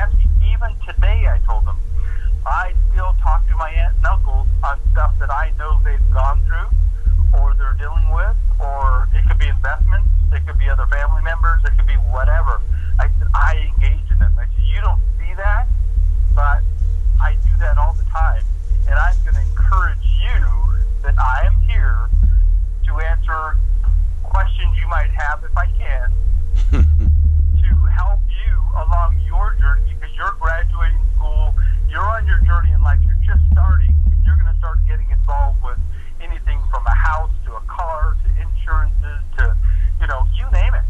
Nancy, even today I told them, I still talk to my aunt and uncles on stuff that I know they've gone through or they're dealing with, or it could be investments, it could be other family members, it could be whatever. I engage in them. I said, you don't see that, but I do that all the time. And I'm going to encourage you that I am here to answer questions you might have, if I can, to help you along your journey, because you're graduating school, you're on your journey in life, you're just starting, and you're going to start getting involved with anything from a house to a car to insurances to, you name it.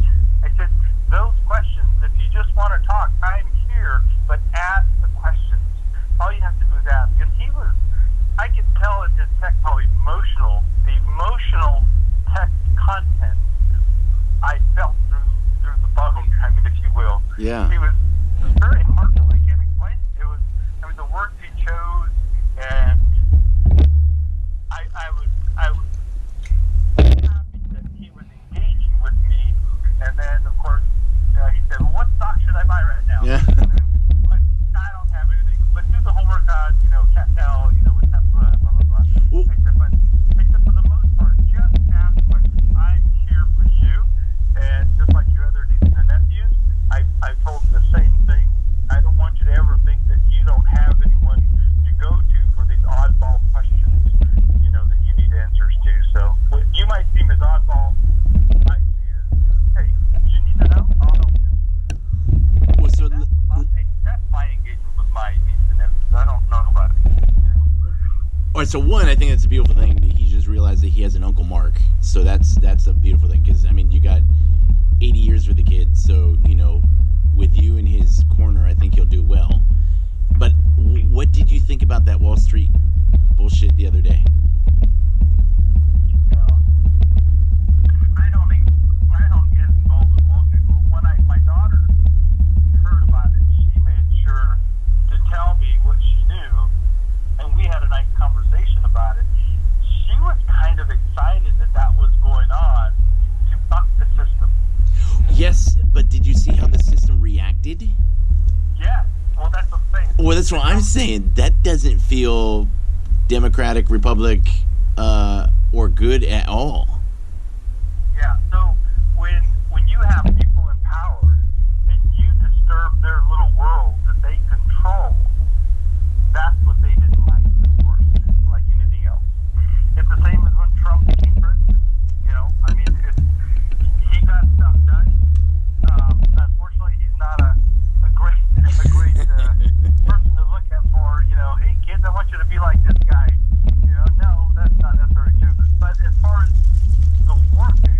I said, those questions, if you just want to talk, I'm here, but ask the questions. All you have to do is ask. And I could tell in his text how emotional, the emotional text content I felt through the phone, if you will. Yeah. He was very heartfelt. I can't explain it. The words he chose, and I was happy that he was engaging with me. And then, of course, he said, well, what stock should I buy right now? Yeah. But I don't have anything. But do the homework on, Capital, with Tesla, blah, blah, blah. Well, I said, for the most part, just ask questions. I'm here for you. And just like your other nieces and nephews, I told them the same thing. I don't want you to ever think that you don't have anyone to go to for these oddball questions, that you need answers to. So what you might seem as oddball, I see as, hey, you need to know, I'll help you. well, so That's my engagement with my nieces and nephews. I don't know about it. all right, so one, I think that's a beautiful thing that he just realized that he has an Uncle Mark. So that's a beautiful thing, because you got 80 years with the kid, so with you in his corner, I think he'll do well. But what did you think about that Wall Street bullshit the other day? I don't get involved with Wall Street. When my daughter heard about it, she made sure to tell me what she knew, and we had a nice conversation about it. She was kind of excited that was going on to buck the system. Yes, but did you see how the system reacted? Yeah, well, that's what I'm saying. Well, that's what I'm saying. That doesn't feel Democratic, Republic, or good at all. Yeah, so when you have people in power and you disturb their little world that they control, that's what they didn't like, of course, like anything else. It's the same as when Trump became president. He got stuff done. Unfortunately, he's not a great person to look at for, hey kids, I want you to be like this guy. No, that's not necessarily true. But as far as the work that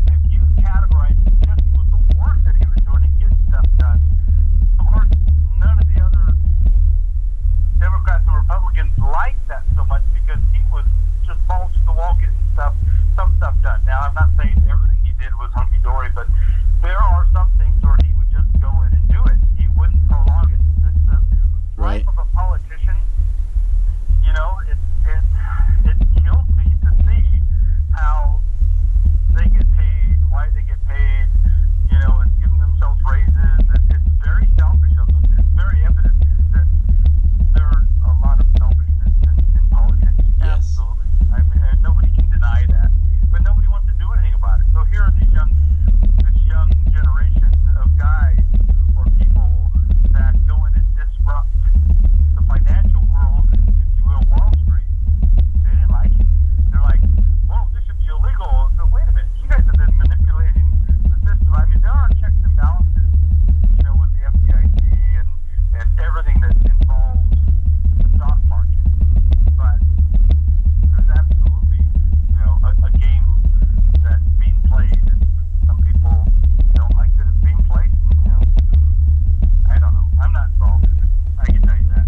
if you categorize just with the work that he was doing and getting stuff done, of course, none of the other Democrats and Republicans liked that so much, because he was just balls to the wall getting some stuff done. Now, I'm not saying everything he did was hunky-dory, but there are some things where he would just go in and do it. He wouldn't prolong it. The Right. life of a politician, it kills me to see how they get paid, why they get paid, and giving themselves raises. It's very selfish of them. It's very evident that there's a lot of selfishness in politics. Yes. Absolutely. And nobody can deny that. But nobody wants to do anything about it. So here are this young generation of guys or people that go in and disrupt the financial world, if you will, Wall Street. They didn't like it. They're like, whoa, this should be illegal. So wait a minute, you guys have been manipulating the system. There are checks and balances, with the FDIC and everything that involves the stock market. But there's absolutely, a game that's being played, and some people don't like that it's being played. I don't know. I'm not involved in it. I can tell you that.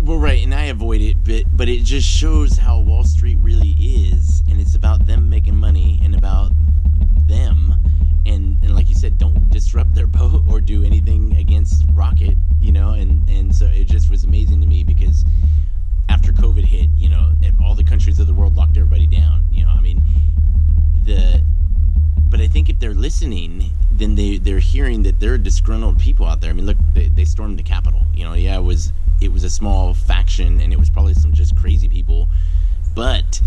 Well, right, and I avoid it, but it just shows how Wall Street really is, and it's about them making money and about them, and like you said, don't disrupt their boat or do anything against Rocket, and so it just was amazing to me, because after COVID hit, all the countries of the world locked everybody down, but I think if they're listening, then they're hearing that there are disgruntled people out there. I mean, look, they stormed the Capitol. You know, yeah, it was a small faction, and it was probably some just crazy people. But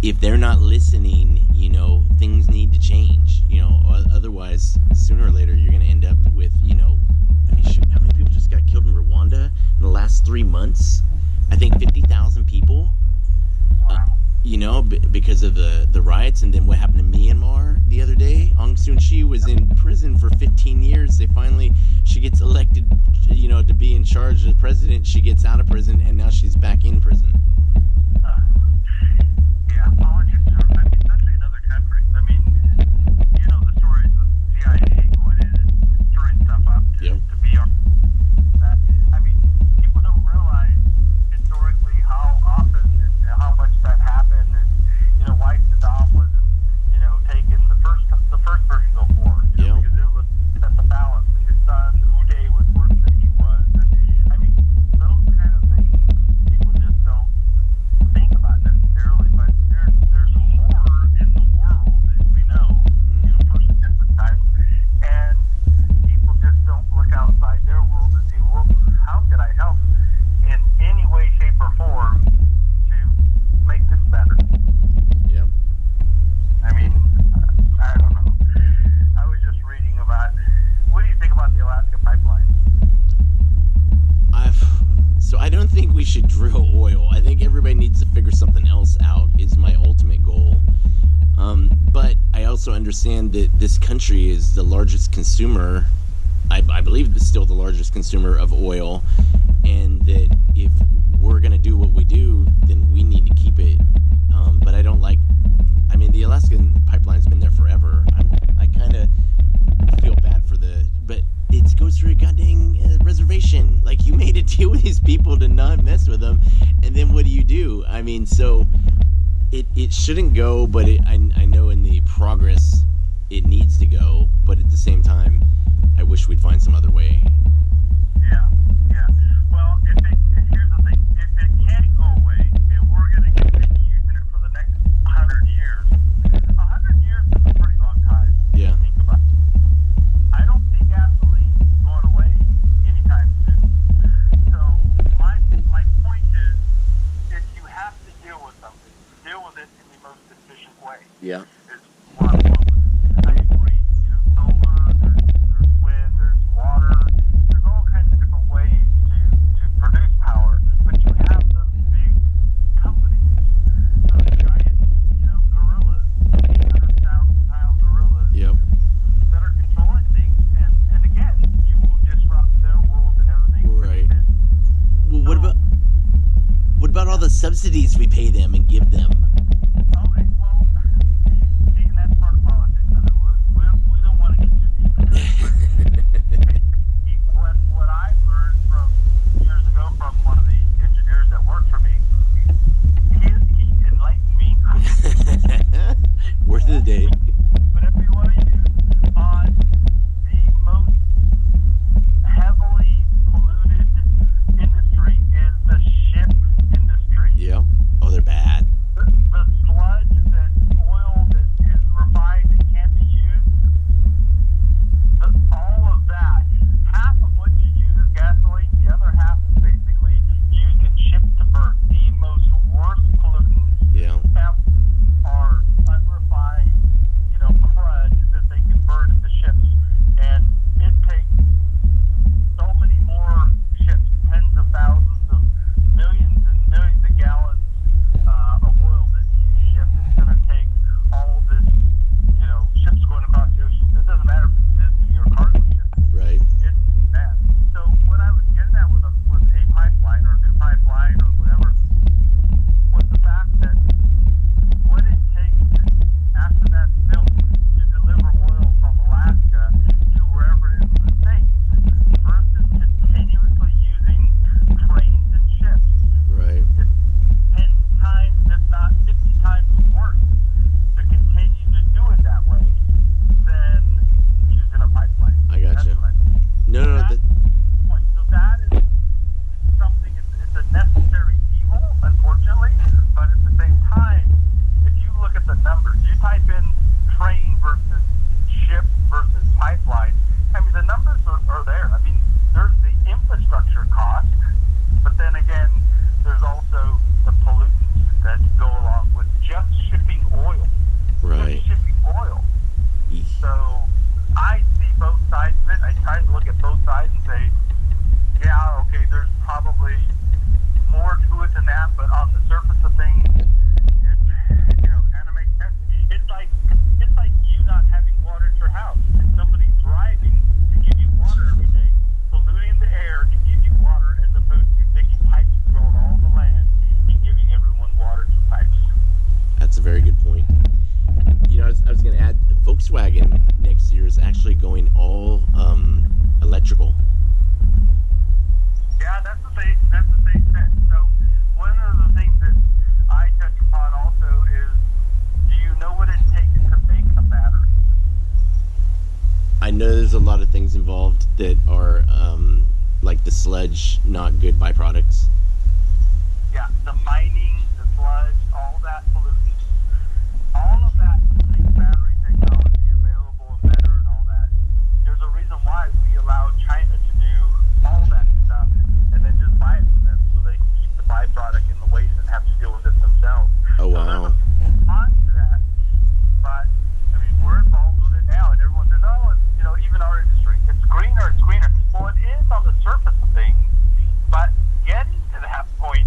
if they're not listening, you know, things need to change. You know, otherwise, sooner or later, you're going to end up with, you know, I mean, shoot, how many people just got killed in Rwanda in the last 3 months? I think 50,000 people. You know, because of the riots, and then what happened to Myanmar the other day. Aung San Suu Kyi was in prison for 15 years. She gets elected, you know, to be in charge as president. She gets out of prison, and now she's back in prison. Yeah, politics are, I mean, especially in other countries. I mean, you know the stories of CIA going in and stirring stuff up to be our. That, I mean, people don't realize historically how often and how much that happened, and you know why Saddam wasn't, you know, taken the first version of the war, you know, because it was set the balance. His son Uday was worse than he was. And, I mean, those kind of things people just don't think about necessarily, but there's horror in the world, as we know, you know, first and different times, and people just don't look outside their world and see, well, how could I help in any way, shape, or form to make this better? Yeah. I mean, I don't know. I was just reading about, what do you think about the Alaska pipeline? So I don't think we should drill oil. I think everybody needs to figure something else out, is my ultimate goal. But I also understand that this country is the largest consumer, I believe it's still the largest consumer of oil, and that if we're going to do what we do, then we need to keep it. But I don't like, I mean, the Alaskan pipeline's been there forever. I kind of feel bad but it goes through a goddamn reservation. Like, you made a deal with these people to not mess with them, and then what do? I mean, so it shouldn't go, but I know in the progress it needs to go, but at the same time, I wish we'd find some other way. Yeah. Well, here's the thing. If it can't go away, and we're going to continue using it for the next 100 years, 100 years is a pretty long time. Yeah. To think about. I don't see gasoline going away anytime soon. So my point is, if you have to deal with something, deal with it in the most efficient way. Yeah. Is what I'm going with. I agree. You know, solar, there's wind, there's water, there's all kinds of different ways to produce power. But you have those big companies, those giant, you know, gorillas, 800,000-pound gorillas. Yep. That are controlling things, and again, you will disrupt their world and everything. Right. Well, what about all the subsidies we pay them and give them? Okay, well, see, and that's part of politics. I mean, we don't want to get too deep into it. What I learned from years ago from one of the engineers that worked for me, he enlightened me. Worth of the day. Whatever you want to use on the most heavily polluted industry is the ship industry. Yeah. Oh, they're bad. both sides and say, yeah, okay, there's probably more to it than that, but on the surface of things, it kind of makes sense. It's like you not having water at your house and somebody driving to give you water every day, polluting the air to give you water, as opposed to digging pipes through all the land and giving everyone water through pipes. That's a very good point. I was going to add, Volkswagen next year is actually going all electrical. Yeah, that's what they said. So one of the things that I touch upon also is, do you know what it takes to make a battery? I know there's a lot of things involved that are like the sludge, not good byproducts. Yeah, the mining, the sludge, all that pollution, all of that makes battery technology available and better and all that. There's a reason why we allow China to do all that stuff and then just buy it from them so they can keep the byproduct in the waste and have to deal with it themselves. Oh, So wow. there's a response to that, but I mean, we're involved with it now, and everyone says, oh, it's, even our industry, it's greener. Well, it is on the surface of things, but getting to that point,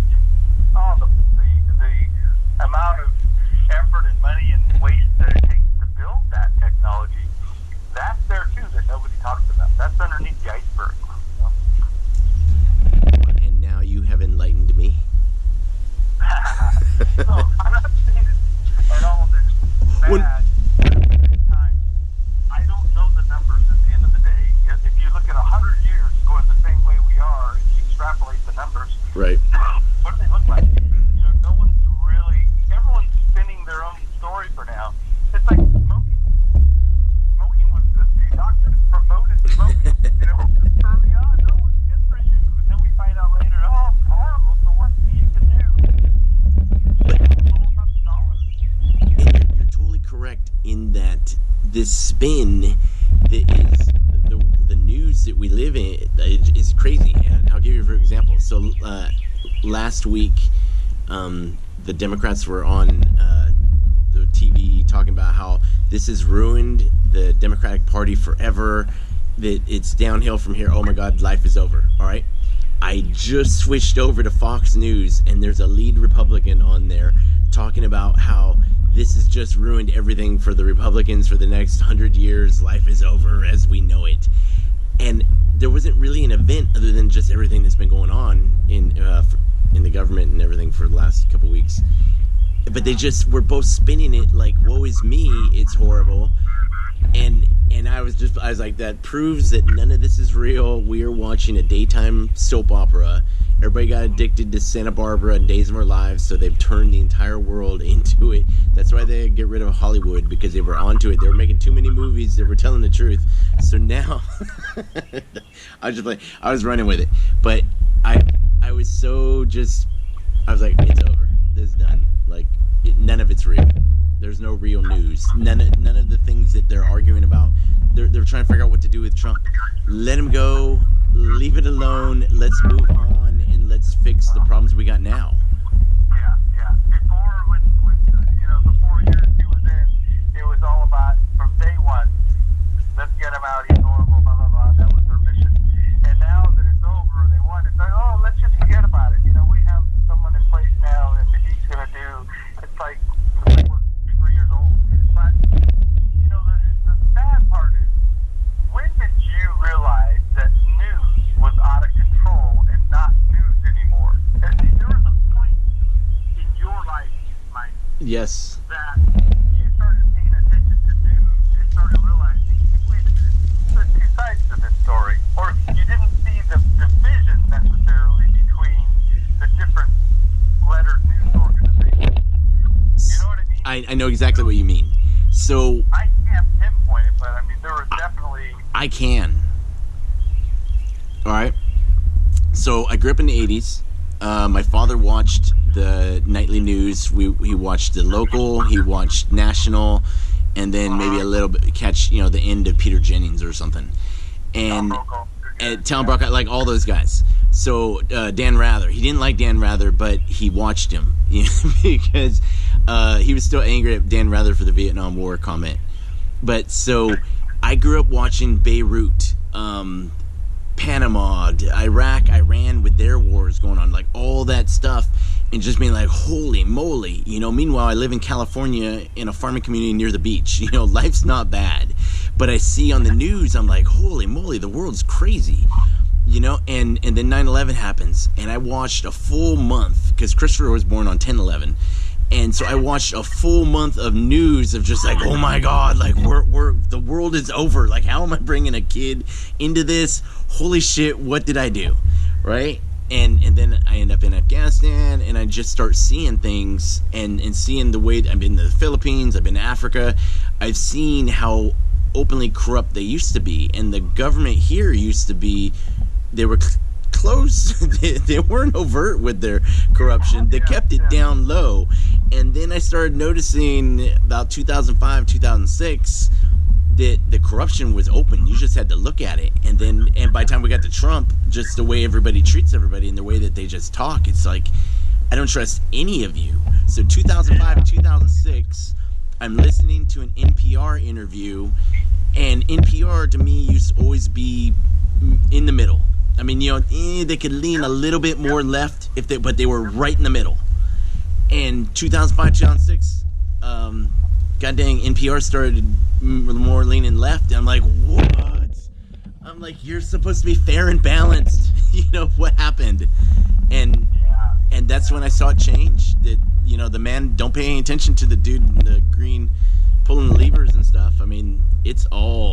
the amount of effort and money and waste that it takes to build that technology, that's there too that nobody talks about. That's underneath the iceberg. And now you have enlightened me. So I'm not saying it at all that it's bad, but at the same time, I don't know the numbers at the end of the day. If you look at 100 years going the same way we are, and you extrapolate the numbers, Right. what do they look like? Everyone's spinning their own story for now. It's like smoking. Smoking was good for you. Doctors promoted smoking, early on. No, it's good for you. And then we find out later, oh, it's horrible. It's the worst thing you can do. It's all about the dollars. And you're totally correct in that this spin that is the news that we live in is crazy. And I'll give you an example. So last week, the Democrats were on the TV talking about how this has ruined the Democratic Party forever, that it's downhill from here. Oh my God, life is over. All right. I just switched over to Fox News, and there's a lead Republican on there talking about how this has just ruined everything for the Republicans for the next 100 years. Life is over as we know it. And there wasn't really an event other than just everything that's been going on in the government and everything for the last couple weeks. But they just were both spinning it like, woe is me, it's horrible. And I was like, that proves that none of this is real. We are watching a daytime soap opera. Everybody got addicted to Santa Barbara and Days of Our Lives, so they've turned the entire world into it. That's why they get rid of Hollywood, because they were onto it. They were making too many movies that were telling the truth. So now, I was running with it. But I was so I was like, it's over. This is done. Like, none of it's real. There's no real news. None of the things that they're arguing about. They're trying to figure out what to do with Trump. Let him go. Leave it alone. Let's move on and let's fix the problems we got now. Yeah. Before, when the 4 years he was in, it was all about, from day one, let's get him out. He's horrible, blah, blah, blah. That was their mission. And now that it's over and they won, it's like, oh, let's just forget about it. We have someone in place now and he's going to do, it's like we're 3 years old. But, the sad part is, when did you realize that news was out of control and not news anymore? And there was a point in your life, Mike, Yes. that you started paying attention to news and started realizing, wait a minute, there's two sides to this story. Or you didn't see the division necessarily between the different lettered news organizations. You know what I mean? I know exactly what you mean. So I can't pinpoint it, but I mean, there was definitely... I can. All right. So I grew up in the 80s. My father watched the nightly news. He watched the local. He watched national, and then maybe a little bit catch the end of Peter Jennings or something. And Tom Brokaw, like all those guys. So Dan Rather, he didn't like Dan Rather, but he watched him because he was still angry at Dan Rather for the Vietnam War comment. But so I grew up watching Beirut, Panama, Iraq, Iran, with their wars going on, like all that stuff, and just being like, holy moly, you know. Meanwhile, I live in California in a farming community near the beach. You know, life's not bad, but I see on the news, I'm like, holy moly, the world's crazy. You know, and then 9/11 happens, and I watched a full month, because Christopher was born on 10/11, and so I watched a full month of news of just like, oh my God, like we're the world is over. Like, how am I bringing a kid into this? Holy shit, what did I do, right? And then I end up in Afghanistan, and I just start seeing things and seeing the way. I've been to the Philippines, I've been to Africa, I've seen how openly corrupt they used to be, and the government here used to be. They were close. They weren't overt with their corruption. They kept it down low. And then I started noticing about 2005, 2006 that the corruption was open. You just had to look at it. And by the time we got to Trump, just the way everybody treats everybody and the way that they just talk, it's like, I don't trust any of you. So 2005 and 2006, I'm listening to an NPR interview, and NPR to me used to always be in the middle. I mean, you know, they could lean a little bit more left but they were right in the middle. And 2005, 2006, god dang, NPR started more leaning left. And I'm like, what? I'm like, you're supposed to be fair and balanced. You know, what happened? And that's when I saw it change. That, you know, the man, don't pay any attention to the dude in the green pulling the levers and stuff. I mean, it's all